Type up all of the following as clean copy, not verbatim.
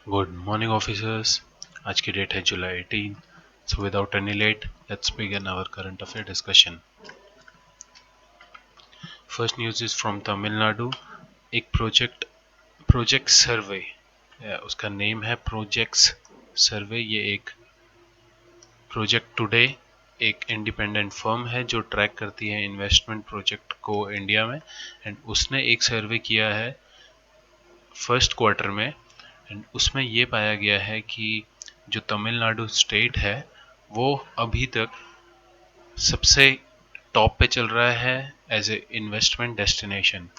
Good morning officers. आज की date है जुलाई 18। So without any late let's begin our current affair discussion. First news is from Tamil Nadu. एक project सर्वे, उसका name है प्रोजेक्ट्स सर्वे। ये एक प्रोजेक्ट टुडे एक इंडिपेंडेंट फर्म है जो ट्रैक करती है इन्वेस्टमेंट प्रोजेक्ट को इंडिया में, एंड उसने एक सर्वे किया है फर्स्ट क्वार्टर में। एंड उसमें ये पाया गया है कि जो तमिलनाडु स्टेट है वो अभी तक सबसे टॉप पे चल रहा है एज ए इन्वेस्टमेंट डेस्टिनेशन।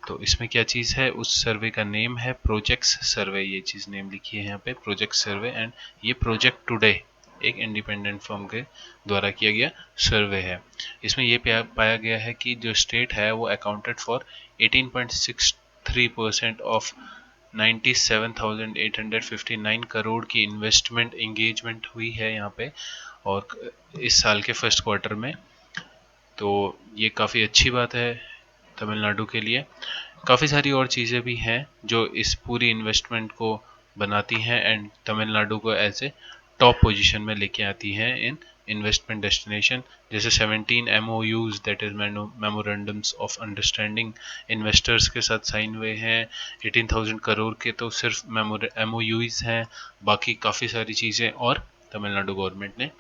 तो इसमें क्या चीज़ है, उस सर्वे का नेम है प्रोजेक्ट्स सर्वे। ये चीज़ नेम लिखी है यहाँ पे, प्रोजेक्ट सर्वे। एंड ये प्रोजेक्ट टुडे एक इंडिपेंडेंट फर्म के द्वारा किया गया सर्वे है। इसमें ये पाया गया है कि जो स्टेट है वो अकाउंटेड फॉर 18.63% ऑफ 97,859 करोड़ की इन्वेस्टमेंट इंगेजमेंट हुई है यहाँ पे, और इस साल के फर्स्ट क्वार्टर में। तो ये काफ़ी अच्छी बात है तमिलनाडु के लिए। काफ़ी सारी और चीज़ें भी हैं जो इस पूरी इन्वेस्टमेंट को बनाती हैं एंड तमिलनाडु को एज ए टॉप पोजीशन में लेके आती हैं इन इन्वेस्टमेंट डेस्टिनेशन। जैसे 17 MOUs that is memorandums of understanding investors के साथ साइन हुए हैं। 18,000 करोड़ के तो सिर्फ MOUs हैं, बाकी काफ़ी सारी चीज़ें और तमिलनाडु गवर्नमेंट ने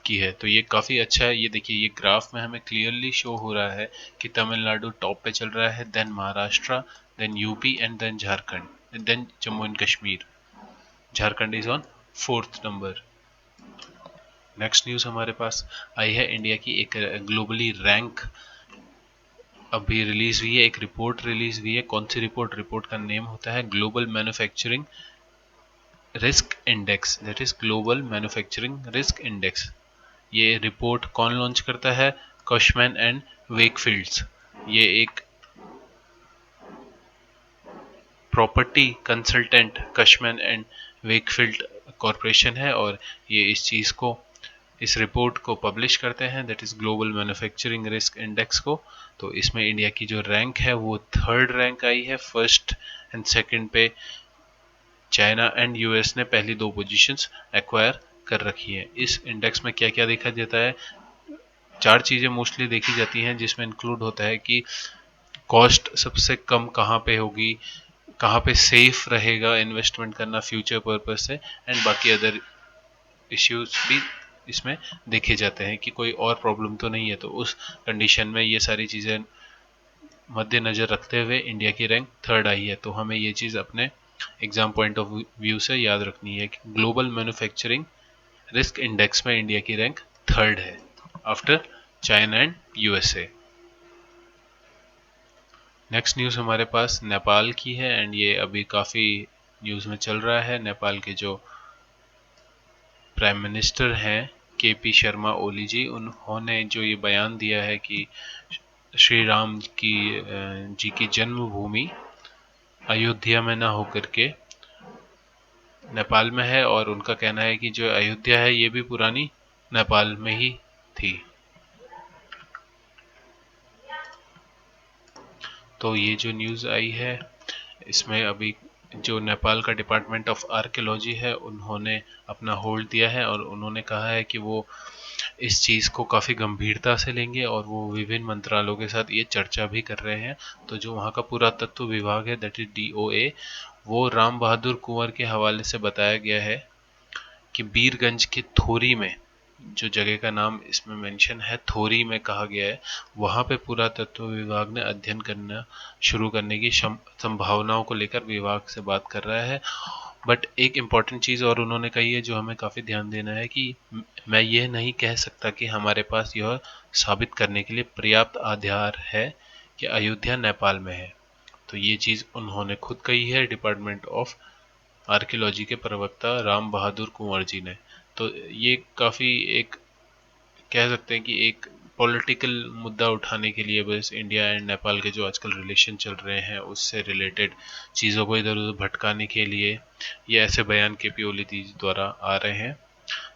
की है। तो ये काफ़ी अच्छा है। ये देखिए, ये ग्राफ में हमें क्लियरली शो हो रहा है कि तमिलनाडु टॉप पे चल रहा है, then Maharashtra, then UP and then Jharkhand, then Jammu and Kashmir. Jharkhand is on fourth number. Next news हमारे पास आई है इंडिया की एक ग्लोबली रैंक अभी रिलीज हुई है, एक रिपोर्ट रिलीज हुई है। कौन सी रिपोर्ट? रिपोर्ट का नेम होता है global manufacturing risk index, that is global manufacturing risk index. ये रिपोर्ट कौन लॉन्च करता है? Cushman and Wakefields. ये एक property consultant Cushman and Wakefield corporation है, और ये इस रिपोर्ट को पब्लिश करते हैं, that is global manufacturing risk index को। तो इसमें इंडिया की जो रैंक है वो थर्ड रैंक आई है। फर्स्ट एंड सेकंड पे चाइना एंड यूएस ने पहली दो पोजीशंस एक्वायर कर रखी है। इस इंडेक्स में क्या क्या देखा जाता है? चार चीज़ें मोस्टली देखी जाती हैं, जिसमें इंक्लूड होता है कि कॉस्ट सबसे कम कहाँ पे होगी, कहाँ पे सेफ रहेगा इन्वेस्टमेंट करना फ्यूचर पर्पज से, एंड बाकी अदर इश्यूज भी इसमें देखे जाते हैं कि कोई और प्रॉब्लम तो नहीं है। तो उस कंडीशन में ये सारी चीज़ें मद्देनज़र रखते हुए इंडिया की रैंक थर्ड आई है। तो हमें ये चीज़ अपने एग्जाम पॉइंट ऑफ व्यू से याद रखनी है कि ग्लोबल मैन्युफैक्चरिंग रिस्क इंडेक्स में इंडिया की रैंक थर्ड है after China and USA. Next news हमारे पास नेपाल की है, एंड ये अभी काफ़ी न्यूज़ में चल रहा है। नेपाल के जो प्राइम मिनिस्टर हैं KP शर्मा ओली जी, उन्होंने जो ये बयान दिया है कि श्री राम की जी की जन्मभूमि अयोध्या में ना होकर के नेपाल में है, और उनका कहना है कि जो अयोध्या है ये भी पुरानी नेपाल में ही थी। तो ये जो न्यूज़ आई है इसमें अभी जो नेपाल का डिपार्टमेंट ऑफ आर्कियोलॉजी है उन्होंने अपना होल्ड दिया है, और उन्होंने कहा है कि वो इस चीज़ को काफ़ी गंभीरता से लेंगे और वो विभिन्न मंत्रालयों के साथ ये चर्चा भी कर रहे हैं। तो जो वहाँ का पुरातत्व विभाग है, दैट इज DOA, वो राम बहादुर कुंवर के हवाले से बताया गया है कि बीरगंज के थोरी में, जो जगह का नाम इसमें मेंशन है थोरी में कहा गया है, वहाँ पे पुरातत्व विभाग ने अध्ययन करना शुरू करने की संभावनाओं को लेकर विभाग से बात कर रहा है। बट एक इम्पॉर्टेंट चीज़ और उन्होंने कही है जो हमें काफ़ी ध्यान देना है कि मैं ये नहीं कह सकता कि हमारे पास यह साबित करने के लिए पर्याप्त आधार है कि अयोध्या नेपाल में है। तो ये चीज़ उन्होंने खुद कही है, डिपार्टमेंट ऑफ आर्कियोलॉजी के प्रवक्ता राम बहादुर कुंवर जी ने। तो ये काफ़ी एक कह सकते हैं कि एक पॉलिटिकल मुद्दा उठाने के लिए, बस इंडिया एंड नेपाल के जो आजकल रिलेशन चल रहे हैं उससे रिलेटेड चीज़ों को इधर उधर भटकाने के लिए ये ऐसे बयान KP ओली जी द्वारा आ रहे हैं।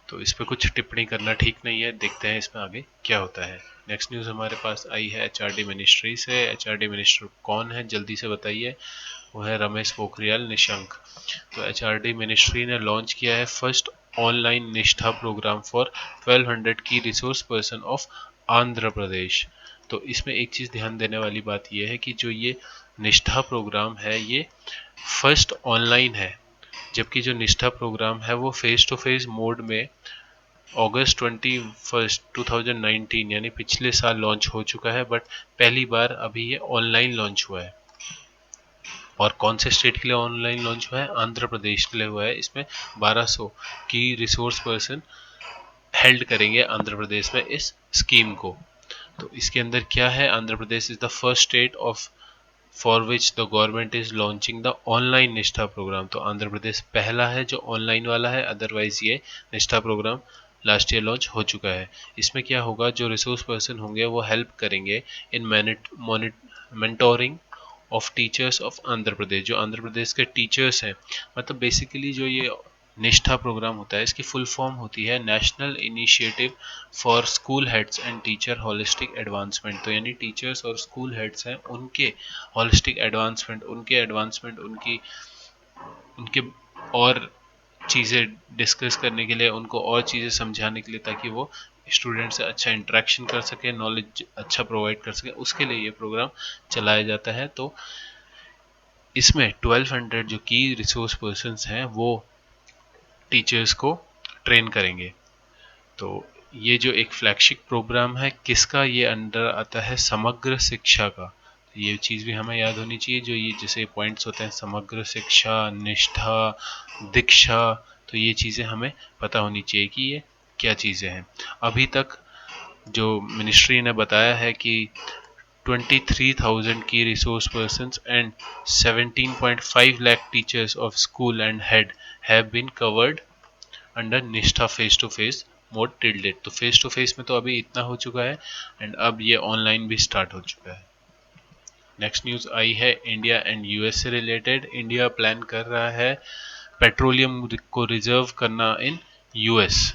तो इस पर कुछ टिप्पणी करना ठीक नहीं है, देखते हैं इसमें आगे क्या होता है। नेक्स्ट न्यूज़ हमारे पास आई है HRD मिनिस्ट्री से। HRD मिनिस्टर कौन है, जल्दी से बताइए। वो है रमेश पोखरियाल निशंक। तो एचआरडी मिनिस्ट्री ने लॉन्च किया है first online Nishtha programme for 1200 की रिसोर्स पर्सन ऑफ आंध्र प्रदेश। तो इसमें एक चीज़ ध्यान देने वाली बात यह है कि जो ये निष्ठा प्रोग्राम है ये फर्स्ट ऑनलाइन है, जबकि जो निष्ठा प्रोग्राम है वो फेस टू फेस मोड में अगस्त 21 2019 यानी पिछले साल लॉन्च हो चुका है, बट पहली बार अभी ये ऑनलाइन लॉन्च हुआ है। और कौन से स्टेट के लिए ऑनलाइन लॉन्च हुआ है? आंध्र प्रदेश के लिए हुआ है। इसमें 1200 की रिसोर्स पर्सन हेल्ड करेंगे आंध्र प्रदेश में इस स्कीम को। तो इसके अंदर क्या है? Andhra Pradesh is the first state of for which the government is launching the online Nishtha program. तो आंध्र प्रदेश पहला है जो ऑनलाइन वाला है, अदरवाइज ये निष्ठा प्रोग्राम लास्ट ईयर लॉन्च हो चुका है। इसमें क्या होगा, जो रिसोर्स पर्सन होंगे वो हेल्प करेंगे in mentoring of teachers of Andhra Pradesh. जो आंध्र प्रदेश के टीचर्स हैं, मतलब बेसिकली जो ये निष्ठा प्रोग्राम होता है इसकी फुल फॉर्म होती है national initiative for school heads and teacher holistic advancement. तो यानी टीचर्स और स्कूल हेड्स हैं उनके होलिस्टिक एडवांसमेंट, उनके और चीज़ें डिस्कस करने के लिए, उनको और चीज़ें समझाने के लिए, ताकि वो स्टूडेंट से अच्छा इंटरेक्शन कर सके, नॉलेज अच्छा प्रोवाइड कर सके, उसके लिए ये प्रोग्राम चलाया जाता है। तो इसमें 1200 जो की रिसोर्स पर्सन्स हैं वो टीचर्स को ट्रेन करेंगे। तो ये जो एक फ्लैगशिप प्रोग्राम है किसका, ये अंडर आता है समग्र शिक्षा का। तो ये चीज़ भी हमें याद होनी चाहिए, जो ये जैसे पॉइंट्स होते हैं समग्र शिक्षा, निष्ठा, दीक्षा, तो ये चीज़ें हमें पता होनी चाहिए कि ये क्या चीज़ें हैं। अभी तक जो मिनिस्ट्री ने बताया है कि 23,000 की resource persons and 17.5 lakh teachers of school and head have been covered under Nishtha face to face mode till date. तो फेस टू फेस में तो अभी इतना हो चुका है एंड अब ये ऑनलाइन भी स्टार्ट हो चुका है। नेक्स्ट न्यूज़ आई है इंडिया एंड यूएस से रिलेटेड। इंडिया प्लान कर रहा है पेट्रोलियम को रिजर्व करना इन यूएस।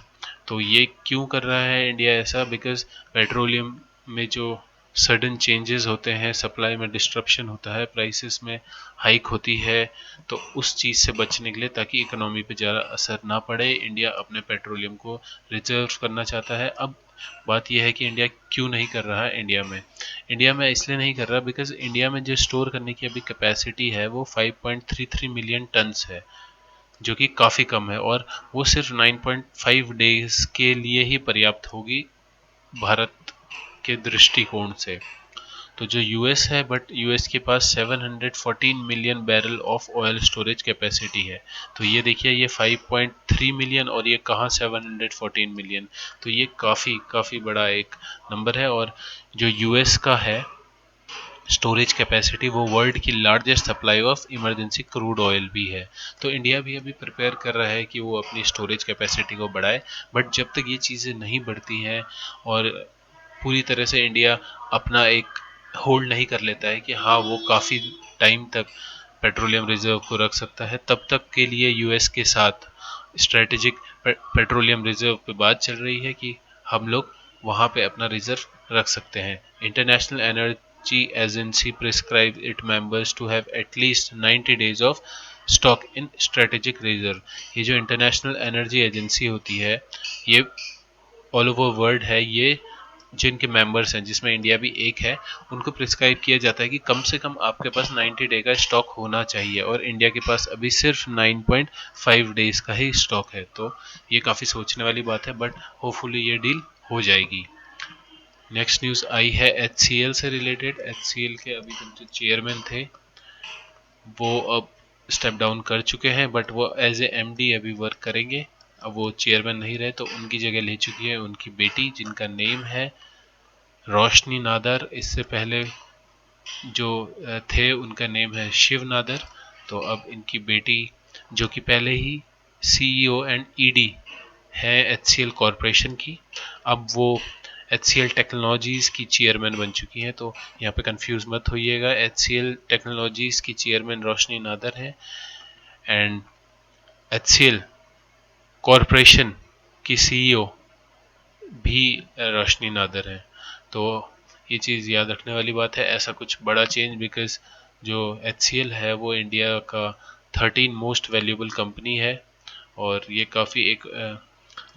तो ये क्यों कर रहा है इंडिया ऐसा? बिकॉज पेट्रोलियम में जो सडन चेंजेस होते हैं, सप्लाई में डिस्ट्रप्शन होता है, प्राइसेस में हाइक होती है, तो उस चीज़ से बचने के लिए, ताकि इकोनॉमी पे ज़्यादा असर ना पड़े, इंडिया अपने पेट्रोलियम को रिजर्व करना चाहता है। अब बात यह है कि इंडिया क्यों नहीं कर रहा है इंडिया में इसलिए नहीं कर रहा बिकॉज इंडिया में जो स्टोर करने की अभी कैपेसिटी है वो 5.33 मिलियन टन्स है, जो कि काफ़ी कम है, और वो सिर्फ 9.5 डेज के लिए ही पर्याप्त होगी भारत के दृष्टिकोण से। तो जो यूएस है, बट यूएस के पास 714 million barrel of oil storage capacity है। तो ये देखिए, ये 5.3 मिलियन और ये कहाँ 714 मिलियन। तो ये काफ़ी बड़ा एक नंबर है। और जो यूएस का है स्टोरेज कैपेसिटी, वो वर्ल्ड की largest supply of emergency crude oil भी है। तो इंडिया भी अभी प्रिपेयर कर रहा है कि वो अपनी स्टोरेज कैपेसिटी को बढ़ाए, बट जब तक ये चीज़ें नहीं बढ़ती हैं और पूरी तरह से इंडिया अपना एक होल्ड नहीं कर लेता है कि हाँ वो काफ़ी टाइम तक पेट्रोलियम रिजर्व को रख सकता है, तब तक के लिए यूएस के साथ स्ट्रेटेजिक पेट्रोलियम रिजर्व पे बात चल रही है कि हम लोग वहाँ पे अपना रिजर्व रख सकते हैं। International energy agency prescribe it members to have at least 90 days of stock in strategic reserve. ये जो इंटरनेशनल एनर्जी एजेंसी होती है, ये ऑल ओवर वर्ल्ड है, ये जिनके मेंबर्स हैं जिसमें इंडिया भी एक है, उनको प्रिस्क्राइब किया जाता है कि कम से कम आपके पास 90 डे का स्टॉक होना चाहिए, और इंडिया के पास अभी सिर्फ 9.5 डेज का ही स्टॉक है। तो ये काफ़ी सोचने वाली बात है, बट होपफुली ये डील हो जाएगी। नेक्स्ट न्यूज़ आई है एचसीएल से रिलेटेड। एचसीएल के अभी तक जो चेयरमैन थे वो अब स्टेप डाउन कर चुके हैं, बट वो एज ए एमडी अभी वर्क करेंगे। अब वो चेयरमैन नहीं रहे, तो उनकी जगह ले चुकी है उनकी बेटी, जिनका नेम है रोशनी नादर। इससे पहले जो थे उनका नेम है शिव नादर। तो अब इनकी बेटी, जो कि पहले ही सीईओ एंड ईडी है एचसीएल कॉरपोरेशन की, अब वो एचसीएल टेक्नोलॉजीज़ की चेयरमैन बन चुकी हैं। तो यहाँ पे कंफ्यूज मत होइएगा, एचसीएल टेक्नोलॉजीज़ की चेयरमैन रोशनी नादर है एंड एचसीएल कॉरपोरेशन की सीईओ भी रोशनी नादर है। तो ये चीज़ याद रखने वाली बात है। ऐसा कुछ बड़ा चेंज बिकॉज जो HCL है वो इंडिया का 13 मोस्ट वैल्यूएबल कंपनी है, और ये काफ़ी एक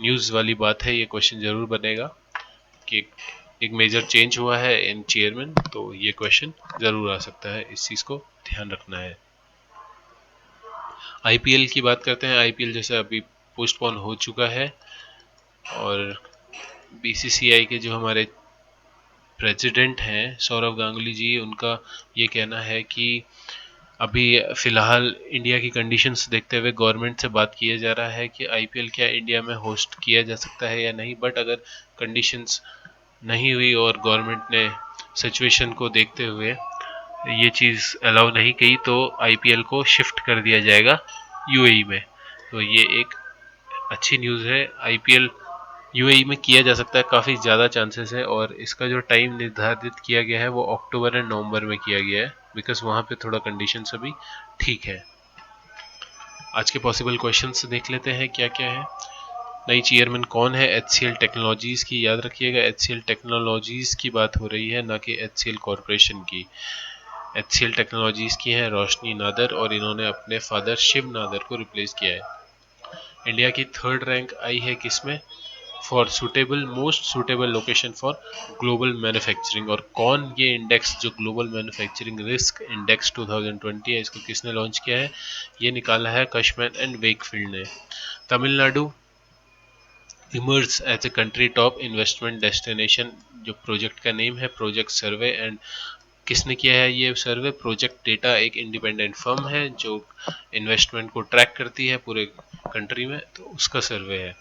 न्यूज़ वाली बात है। ये क्वेश्चन ज़रूर बनेगा कि एक मेजर चेंज हुआ है इन चेयरमैन, तो ये क्वेश्चन ज़रूर आ सकता है, इस चीज़ को ध्यान रखना है। IPL की बात करते हैं। IPL जैसे अभी पोस्टपोन हो चुका है, और BCCI के जो हमारे प्रेसिडेंट हैं सौरव गांगुली जी, उनका ये कहना है कि अभी फिलहाल इंडिया की कंडीशंस देखते हुए गवर्नमेंट से बात किया जा रहा है कि IPL क्या इंडिया में होस्ट किया जा सकता है या नहीं, बट अगर कंडीशंस नहीं हुई और गवर्नमेंट ने सिचुएशन को देखते हुए ये चीज़ अलाउ नहीं की, तो IPL को शिफ्ट कर दिया जाएगा UAE में। तो ये एक अच्छी न्यूज़ है। IPL UAE में किया जा सकता है, काफ़ी ज़्यादा चांसेस है, और इसका जो टाइम निर्धारित किया गया है वो अक्टूबर एंड नवंबर में किया गया है, बिकॉज वहाँ पे थोड़ा कंडीशन अभी ठीक है। आज के पॉसिबल क्वेश्चंस देख लेते हैं क्या क्या है। नई चेयरमैन कौन है? HCL टेक्नोलॉजीज़ की, याद रखिएगा HCL टेक्नोलॉजीज़ की बात हो रही है, ना कि HCL कॉरपोरेशन की। HCL टेक्नोलॉजीज़ की है रोशनी नादर, और इन्होंने अपने फादर शिव नादर को रिप्लेस किया है। इंडिया की थर्ड रैंक आई है किसमें? For suitable, most suitable location for global manufacturing. और कौन ये इंडेक्स, जो ग्लोबल मैन्युफैक्चरिंग रिस्क इंडेक्स 2020 है, इसको किसने लॉन्च किया है? ये निकाला है कशमैन एंड वेकफील्ड ने। Tamil Nadu emerge as a country top investment destination, जो प्रोजेक्ट का नेम है प्रोजेक्ट सर्वे, एंड किसने किया है ये सर्वे? प्रोजेक्ट डेटा एक इंडिपेंडेंट फर्म है जो इन्वेस्टमेंट को ट्रैक करती है पूरे कंट्री में, तो उसका सर्वे है।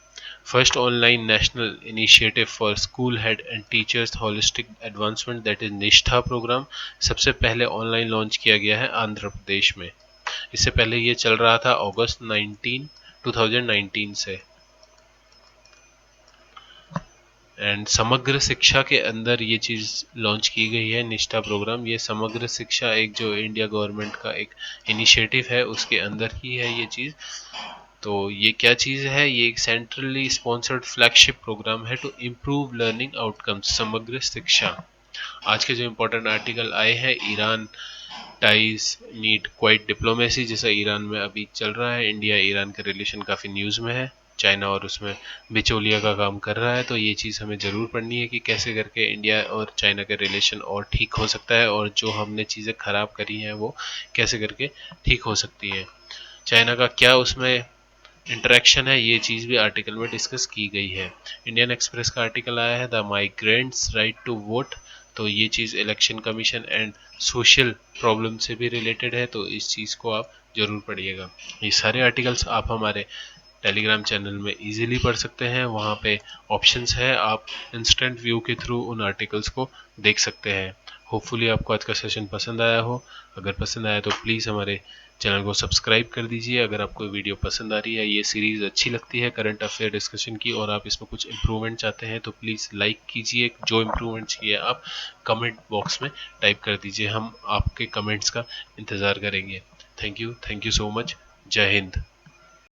First online national initiative for school head and teachers holistic advancement, that is निष्ठा प्रोग्राम, सबसे पहले ऑनलाइन लॉन्च किया गया है आंध्र प्रदेश में। इससे पहले ये चल रहा था अगस्त 2019 से। एंड समग्र शिक्षा के अंदर ये चीज़ लॉन्च की गई है निष्ठा प्रोग्राम। ये समग्र शिक्षा एक जो इंडिया गवर्नमेंट का एक इनिशिएटिव है, उसके अंदर ही है ये चीज़। तो ये क्या चीज़ है? ये एक सेंट्रली स्पॉन्सर्ड फ्लैगशिप प्रोग्राम है टू इम्प्रूव लर्निंग आउटकम्स, समग्र शिक्षा। आज के जो इम्पोर्टेंट आर्टिकल आए हैं, Iran ties need quite diplomacy, जैसा ईरान में अभी चल रहा है, इंडिया ईरान के रिलेशन काफ़ी न्यूज़ में है, चाइना और उसमें बिचौलिया का काम कर रहा है। तो ये चीज़ हमें ज़रूर पढ़नी है कि कैसे करके इंडिया और चाइना के रिलेशन और ठीक हो सकता है, और जो हमने चीज़ें ख़राब करी हैं वो कैसे करके ठीक हो सकती हैं। चाइना का क्या उसमें इंटरेक्शन है, ये चीज़ भी आर्टिकल में डिस्कस की गई है। इंडियन एक्सप्रेस का आर्टिकल आया है the migrants right to vote, तो ये चीज़ election commission and social problem से भी रिलेटेड है, तो इस चीज़ को आप ज़रूर पढ़िएगा। ये सारे आर्टिकल्स आप हमारे टेलीग्राम चैनल में इजीली पढ़ सकते हैं, वहाँ पे ऑप्शंस है, आप इंस्टेंट व्यू के थ्रू उन आर्टिकल्स को देख सकते हैं। होपफुली आपको आज का सेशन पसंद आया हो। अगर पसंद आया तो प्लीज़ हमारे चैनल को सब्सक्राइब कर दीजिए। अगर आपको वीडियो पसंद आ रही है, ये सीरीज़ अच्छी लगती है करंट अफेयर डिस्कशन की, और आप इसमें कुछ इम्प्रूवमेंट चाहते हैं, तो प्लीज़ लाइक कीजिए। जो इम्प्रूवमेंट चाहिए आप कमेंट बॉक्स में टाइप कर दीजिए, हम आपके कमेंट्स का इंतज़ार करेंगे। Thank you so much. जय हिंद।